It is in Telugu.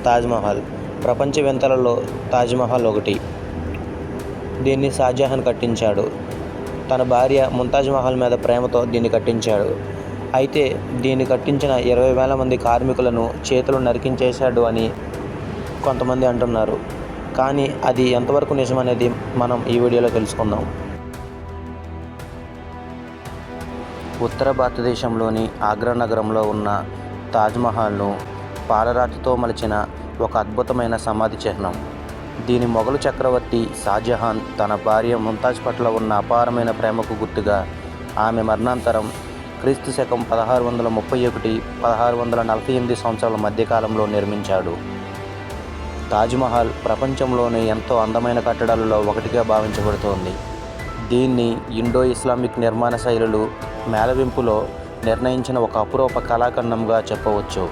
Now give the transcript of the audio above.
తాజ్మహల్. ప్రపంచ వింతలలో తాజ్మహల్ ఒకటి. దీన్ని షాజహాన్ కట్టించాడు. తన భార్య ముంతాజ్ మహల్ మీద ప్రేమతో దీన్ని కట్టించాడు. అయితే దీన్ని కట్టించిన 20,000 మంది కార్మికులను చేతులు నరికించేశాడు అని కొంతమంది అంటున్నారు. కానీ అది ఎంతవరకు నిజమనేది మనం ఈ వీడియోలో తెలుసుకుందాం. ఉత్తర భారతదేశంలోని ఆగ్రా నగరంలో ఉన్న తాజ్మహల్ను పాలరాతితో మలిచిన ఒక అద్భుతమైన సమాధి చిహ్నం. దీని మొఘలు చక్రవర్తి షాజహాన్ తన భార్య ముంతాజ్ పట్ల ఉన్న అపారమైన ప్రేమకు గుర్తుగా ఆమె మరణాంతరం క్రీస్తు శకం 1631-1648 సంవత్సరాల మధ్యకాలంలో నిర్మించాడు. తాజ్మహల్ ప్రపంచంలోని ఎంతో అందమైన కట్టడాలలో ఒకటిగా భావించబడుతోంది. దీన్ని ఇండో ఇస్లామిక్ నిర్మాణ శైలులు మేళవింపులో నిర్ణయించిన ఒక అపురూప కళాఖండంగా చెప్పవచ్చు.